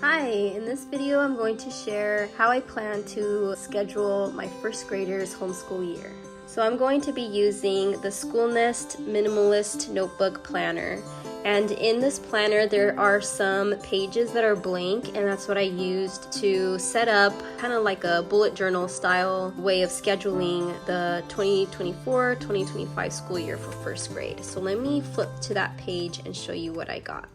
Hi, in this video I'm going to share how I plan to schedule my first graders' homeschool year. So I'm going to be using the School Nest Minimalist Notebook Planner. And in this planner there are some pages that are blank, and that's what I used to set up kind of like a bullet journal style way of scheduling the 2024-2025 school year for first grade. So let me flip to that page and show you what I got.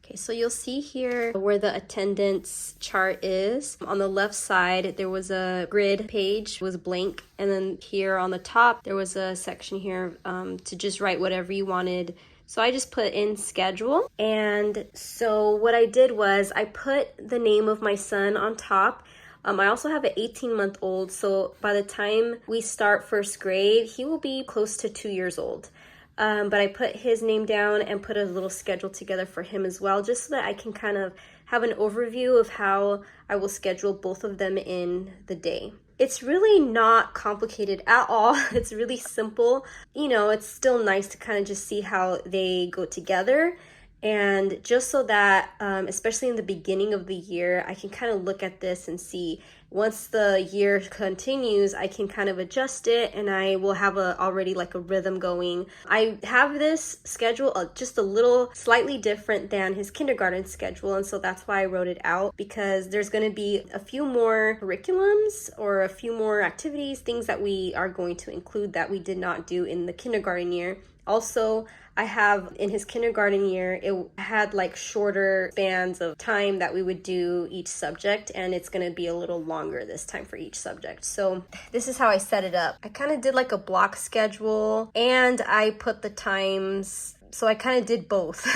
Okay, so you'll see here where the attendance chart is. On the left side, there was a grid page, was blank. And then here on the top, there was a section here to just write whatever you wanted. So I just put in schedule. And so what I did was I put the name of my son on top. I also have an 18-month-old. So by the time we start first grade, he will be close to 2 years old. But I put his name down and put a little schedule together for him as well, just so that I can kind of have an overview of how I will schedule both of them in the day. It's really not complicated at all. It's really simple. You know, it's still nice to kind of just see how they go together. And just so that, especially in the beginning of the year, I can kind of look at this and see once the year continues, I can kind of adjust it and I will have already like a rhythm going. I have this schedule just a little slightly different than his kindergarten schedule. And so that's why I wrote it out, because there's going to be a few more curriculums or a few more activities, things that we are going to include that we did not do in the kindergarten year. Also, I have in his kindergarten year, it had like shorter spans of time that we would do each subject, and it's going to be a little longer this time for each subject. So this is how I set it up. I kind of did like a block schedule, and I put the times, so I kind of did both.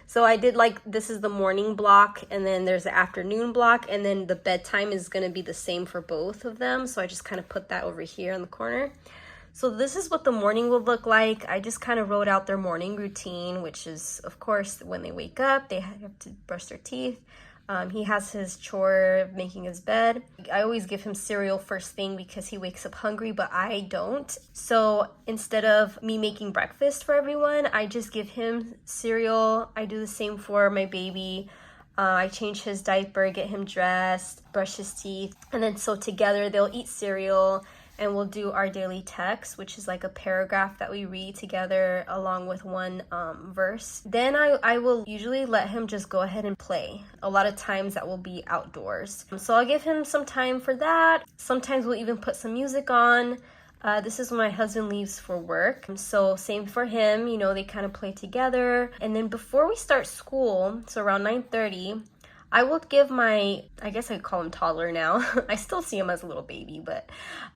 So I did like, this is the morning block, and then there's the afternoon block, and then the bedtime is going to be the same for both of them. So I just kind of put that over here in the corner. So this is what the morning will look like. I just kind of wrote out their morning routine, which is, of course, when they wake up, they have to brush their teeth. He has his chore of making his bed. I always give him cereal first thing because he wakes up hungry, but I don't. So instead of me making breakfast for everyone, I just give him cereal. I do the same for my baby. I change his diaper, get him dressed, brush his teeth. And then so together they'll eat cereal, and we'll do our daily text, which is like a paragraph that we read together along with one verse. Then I will usually let him just go ahead and play. A lot of times that will be outdoors. So I'll give him some time for that. Sometimes we'll even put some music on. This is when my husband leaves for work. So same for him, you know, they kind of play together. And then before we start school, so around 9:30, I will give I guess I call him Toddler now. I still see him as a little baby, but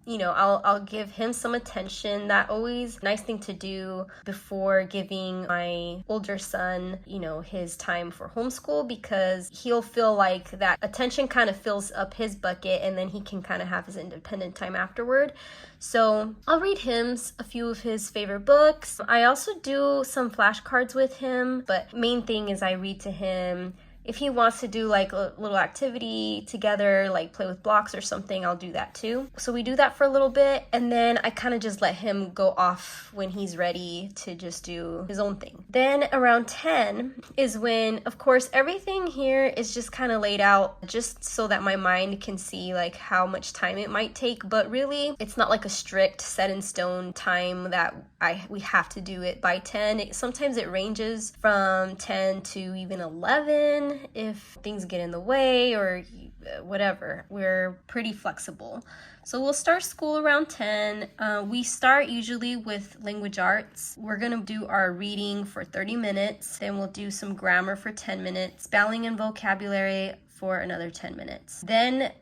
you know, I'll give him some attention. That always nice thing to do before giving my older son, you know, his time for homeschool, because he'll feel like that attention kind of fills up his bucket, and then he can kind of have his independent time afterward. So I'll read him a few of his favorite books. I also do some flashcards with him, but main thing is I read to him. If he wants to do like a little activity together, like play with blocks or something, I'll do that too. So we do that for a little bit, and then I kind of just let him go off when he's ready to just do his own thing. Then around 10 is when, of course, everything here is just kind of laid out just so that my mind can see like how much time it might take. But really, it's not like a strict set in stone time that we have to do it by 10. Sometimes it ranges from 10 to even 11. If things get in the way or whatever, we're pretty flexible. So we'll start school around 10. We start usually with language arts. We're gonna do our reading for 30 minutes. Then we'll do some grammar for 10 minutes, spelling and vocabulary for another 10 minutes. Then,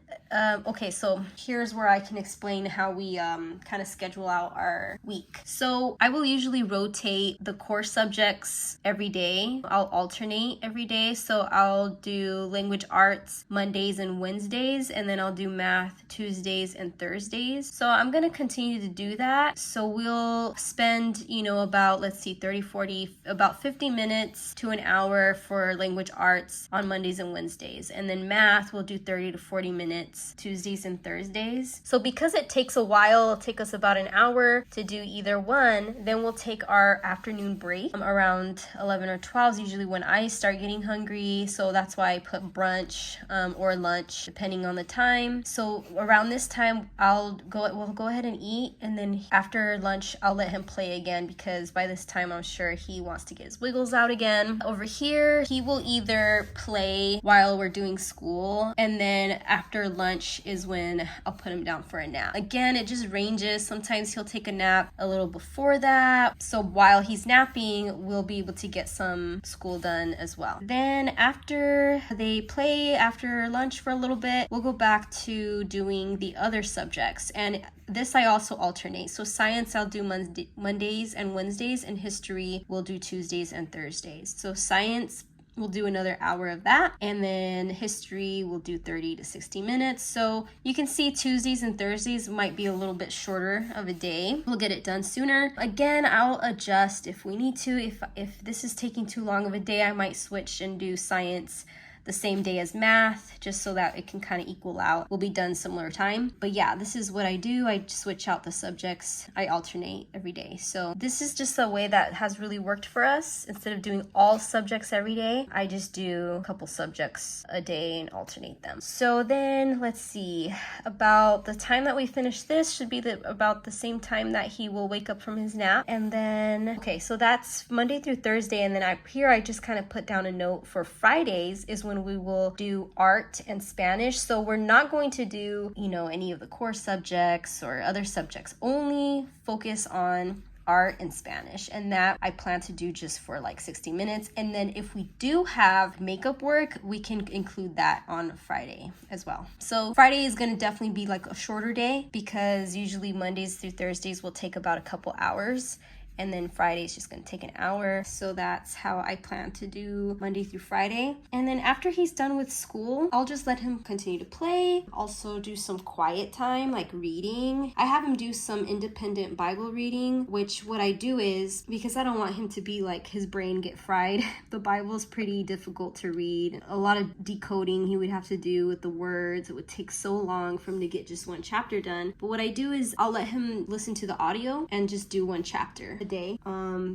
okay, so here's where I can explain how we kind of schedule out our week. So I will usually rotate the core subjects every day. I'll alternate every day. So I'll do language arts Mondays and Wednesdays, and then I'll do math Tuesdays and Thursdays. So I'm gonna continue to do that. So we'll spend, you know, about, let's see, 30, 40, about 50 minutes to an hour for language arts on Mondays and Wednesdays. And then math, we'll do 30 to 40 minutes science Tuesdays and Thursdays. So because it takes a while, it'll take us about an hour to do either one, then we'll take our afternoon break around 11 or 12 is usually when I start getting hungry. So that's why I put brunch or lunch depending on the time. So around this time we'll go ahead and eat, and then after lunch I'll let him play again, because by this time I'm sure he wants to get his wiggles out again. Over here he will either play while we're doing school, and then after lunch is when I'll put him down for a nap. Again, it just ranges. Sometimes he'll take a nap a little before that, so while he's napping we'll be able to get some school done as well. Then after they play, after lunch for a little bit, we'll go back to doing the other subjects, and this I also alternate. So science I'll do Mondays and Wednesdays, and history we'll do Tuesdays and Thursdays. So science, we'll do another hour of that, and then history we'll do 30 to 60 minutes. So you can see Tuesdays and Thursdays might be a little bit shorter of a day. We'll get it done sooner. Again, I'll adjust if we need to. If this is taking too long of a day, I might switch and do science the same day as math, just so that it can kind of equal out. We'll be done similar time. But yeah, this is what I do. I switch out the subjects. I alternate every day. So this is just a way that has really worked for us. Instead of doing all subjects every day, I just do a couple subjects a day and alternate them. So then let's see, about the time that we finish this should be about the same time that he will wake up from his nap. And then, okay, so that's Monday through Thursday. And then I just kind of put down a note for Fridays is when we will do art and Spanish. So we're not going to do, any of the core subjects or other subjects, only focus on art and Spanish, and that I plan to do just for like 60 minutes. And then if we do have makeup work, we can include that on Friday as well. So Friday is going to definitely be like a shorter day, because usually Mondays through Thursdays will take about a couple hours, and then Friday is just going to take an hour. So that's how I plan to do Monday through Friday. And then after he's done with school, I'll just let him continue to play. Also do some quiet time, like reading. I have him do some independent Bible reading, which what I do is, because I don't want him to be like his brain get fried. The Bible is pretty difficult to read. A lot of decoding he would have to do with the words. It would take so long for him to get just one chapter done. But what I do is I'll let him listen to the audio and just do one chapter day.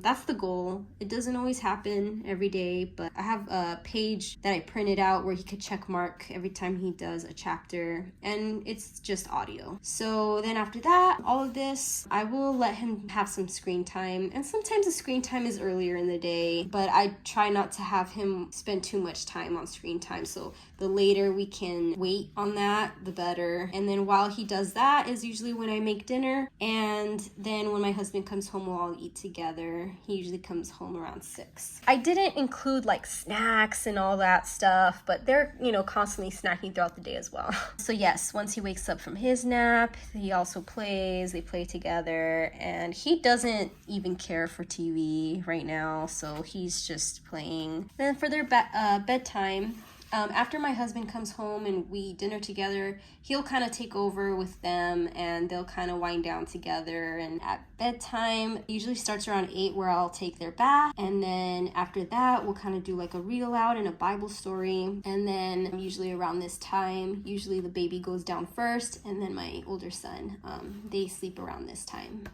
That's the goal. It doesn't always happen every day, but I have a page that I printed out where he could check mark every time he does a chapter, and it's just audio. So then after that, all of this, I will let him have some screen time, and sometimes the screen time is earlier in the day, but I try not to have him spend too much time on screen time. So the later we can wait on that, the better. And then while he does that is usually when I make dinner, and then when my husband comes home, we'll all eat together. He usually comes home around 6. I didn't include like snacks and all that stuff, but they're, constantly snacking throughout the day as well. So yes, once he wakes up from his nap, he also plays. They play together, and he doesn't even care for TV right now, so he's just playing. Then for their bedtime, after my husband comes home and we eat dinner together, he'll kind of take over with them, and they'll kind of wind down together. And at bedtime, it usually starts around 8, where I'll take their bath. And then after that, we'll kind of do like a read aloud and a Bible story. And then usually around this time, usually the baby goes down first, and then my older son, they sleep around this time.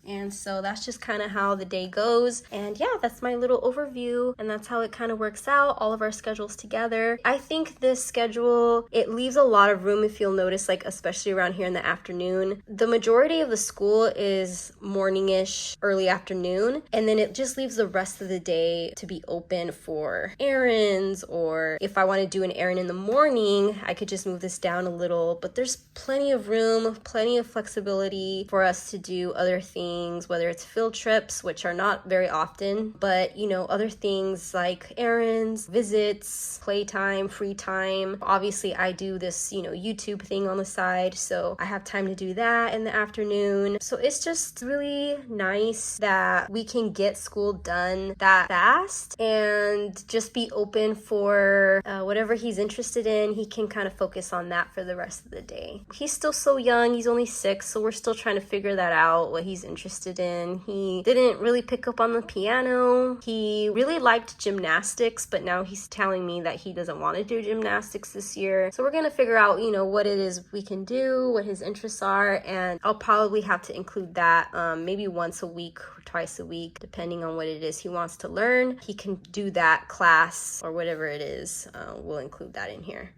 And so that's just kind of how the day goes. And yeah, that's my little overview, and that's how it kind of works out, all of our schedules together. I think this schedule, it leaves a lot of room, if you'll notice, like especially around here in the afternoon. The majority of the school is morning-ish, early afternoon, and then it just leaves the rest of the day to be open for errands, or if I want to do an errand in the morning, I could just move this down a little. But there's plenty of room, plenty of flexibility for us to do other things, whether it's field trips, which are not very often, but other things like errands, visits, playtime, free time. Obviously I do this YouTube thing on the side, so I have time to do that in the afternoon. So it's just really nice that we can get school done that fast and just be open for whatever he's interested in. He can kind of focus on that for the rest of the day. He's still so young, he's only 6, so we're still trying to figure that out, what he's interested interested in. He didn't really pick up on the piano. He really liked gymnastics, but now he's telling me that he doesn't want to do gymnastics this year. So we're gonna figure out, you know, what it is we can do, what his interests are, and I'll probably have to include that maybe once a week or twice a week, depending on what it is he wants to learn. He can do that class or whatever it is. We'll include that in here.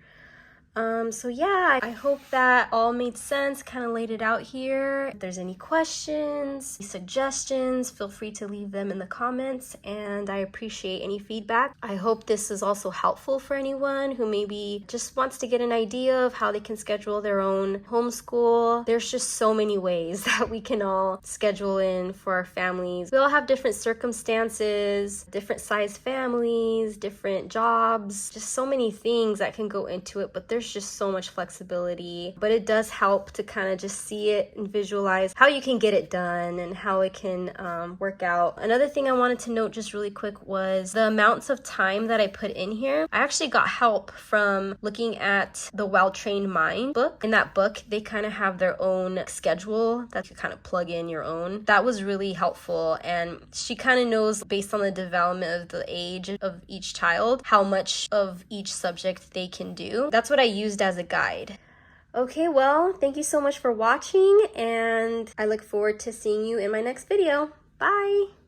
So yeah, I hope that all made sense, kind of laid it out here. If there's any questions, suggestions, feel free to leave them in the comments, and I appreciate any feedback. I hope this is also helpful for anyone who maybe just wants to get an idea of how they can schedule their own homeschool. There's just so many ways that we can all schedule in for our families. We all have different circumstances, different size families, different jobs, just so many things that can go into it, but there's just so much flexibility. But it does help to kind of just see it and visualize how you can get it done and how it can work out. Another thing I wanted to note just really quick was the amounts of time that I put in here. I actually got help from looking at the Well-Trained Mind book. In that book, they kind of have their own schedule that you kind of plug in your own. That was really helpful, and she kind of knows based on the development of the age of each child how much of each subject they can do. That's what I used as a guide. Okay, well, thank you so much for watching, and I look forward to seeing you in my next video. Bye!